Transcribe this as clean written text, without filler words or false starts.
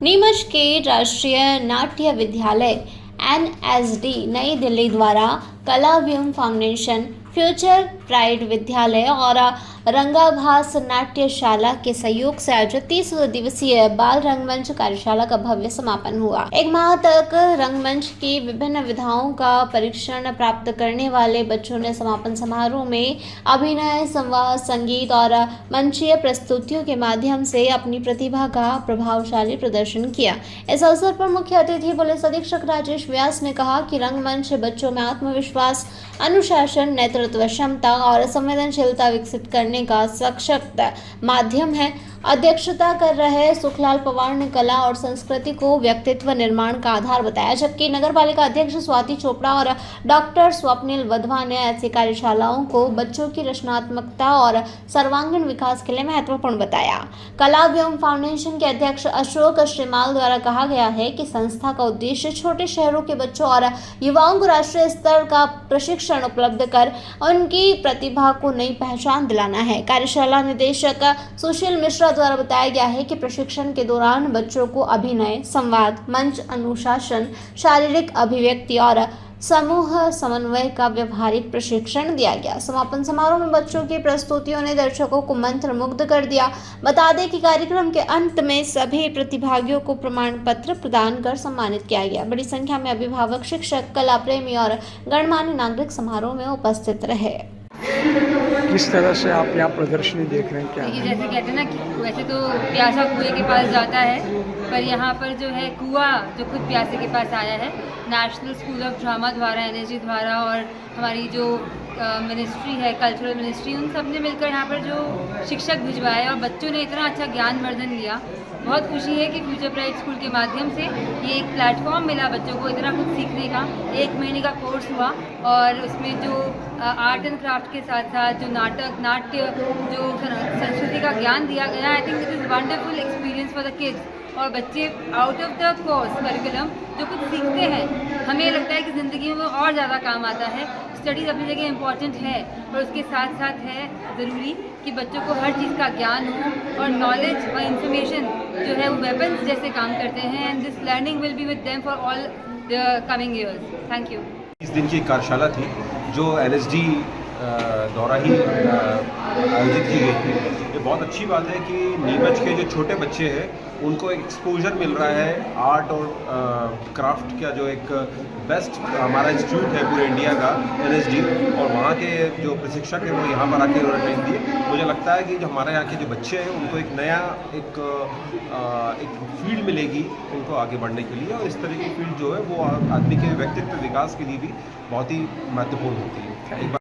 नीमच के राष्ट्रीय नाट्य विद्यालय एनएसडी नई दिल्ली द्वारा कलाव्यूम फाउंडेशन, फ्यूचर प्राइड विद्यालय और रंगाभास नाट्यशाला के सहयोग से आयोजित 30 दिवसीय बाल रंगमंच कार्यशाला का भव्य समापन हुआ। एक माह तक रंगमंच की विभिन्न विधाओं का परीक्षण प्राप्त करने वाले बच्चों ने समापन समारोह में अभिनय, संवाद, संगीत और मंचीय प्रस्तुतियों के माध्यम से अपनी प्रतिभा का प्रभावशाली प्रदर्शन किया। इस अवसर पर मुख्य अतिथि पुलिस अधीक्षक राजेश व्यास ने कहा कि रंगमंच बच्चों में आत्मविश्वास, अनुशासन, नेतृत्व क्षमता और संवेदनशीलता विकसित करने का सशक्त माध्यम है। अध्यक्षता कर रहे सुखलाल पवार ने कला और संस्कृति को व्यक्तित्व निर्माण का आधार बताया, जबकि नगर पालिका अध्यक्ष स्वाति चोपड़ा और डॉक्टर स्वप्निल वधवा ने ऐसी कार्यशालाओं को बच्चों की रचनात्मकता और सर्वांगीण विकास के लिए महत्वपूर्ण बताया। कलाव्यूम फाउंडेशन के अध्यक्ष अशोक श्रीमाल द्वारा कहा गया है कि संस्था का उद्देश्य छोटे शहरों के बच्चों और युवाओं को राष्ट्रीय स्तर का प्रशिक्षण उपलब्ध कर उनकी प्रतिभा को नई पहचान दिलाना है। कार्यशाला निदेशक सुशील मिश्रा द्वारा बताया गया है कि प्रशिक्षण के दौरान बच्चों को अभिनय, संवाद, मंच अनुशासन, शारीरिक अभिव्यक्ति और समूह समन्वय का व्यवहारिक प्रशिक्षण दिया गया। समापन समारोह में बच्चों की प्रस्तुतियों ने दर्शकों को मंत्रमुग्ध कर दिया। बता दें कि कार्यक्रम के अंत में सभी प्रतिभागियों को प्रमाण पत्र प्रदान कर सम्मानित किया गया। बड़ी संख्या में अभिभावक, शिक्षक, कला प्रेमी और गणमान्य नागरिक समारोह में उपस्थित रहे। किस तरह से आप यहाँ प्रदर्शनी देख रहे हैं? क्या देखिए, जैसे कहते हैं ना कि वैसे तो प्यासा कुएं के पास जाता है, पर यहाँ पर जो है कुआं जो खुद प्यासे के पास आया है। नेशनल स्कूल ऑफ ड्रामा द्वारा, एनएसडी द्वारा और हमारी जो मिनिस्ट्री है, कल्चरल मिनिस्ट्री, उन सब ने मिलकर यहाँ पर जो शिक्षक भिजवाए और बच्चों ने इतना अच्छा ज्ञानवर्धन लिया। बहुत खुशी है कि फ्यूचर प्राइड स्कूल के माध्यम से ये एक प्लेटफॉर्म मिला बच्चों को इतना कुछ सीखने का। 1 महीने का कोर्स हुआ और उसमें जो आर्ट एंड क्राफ्ट के साथ साथ जो नाट्य, जो संस्कृति का ज्ञान दिया गया। I think it is wonderful experience for the kids. और बच्चे out of the course curriculum जो कुछ सीखते हैं, हमें लगता है कि ज़िंदगी में और ज़्यादा काम आता है। स्टडीज़ अपनी जगह इम्पॉर्टेंट है, पर उसके साथ साथ है ज़रूरी कि बच्चों को हर चीज़ का ज्ञान हो और नॉलेज और इंफॉर्मेशन जो है वो वेपन्स जैसे काम करते हैं। And this learning will be with them for all the coming years. Thank you. इस दिन की कार्यशाला थी जो एनएसडी द्वारा ही आयोजित की गई थी। ये बहुत अच्छी बात है कि नीमच के जो छोटे बच्चे हैं उनको एक्सपोजर मिल रहा है आर्ट और क्राफ्ट का, जो एक बेस्ट हमारा इंस्टीट्यूट है पूरे इंडिया का, एनएसडी, और वहाँ के जो प्रशिक्षक हैं वो यहाँ पर आके उन्होंने ट्रेन दिए। मुझे लगता है कि जो हमारे यहाँ के जो बच्चे हैं उनको एक नया एक फील्ड मिलेगी उनको आगे बढ़ने के लिए, और इस तरह की फील्ड जो है वो आदमी के व्यक्तित्व विकास के लिए भी बहुत ही महत्वपूर्ण होती है। एक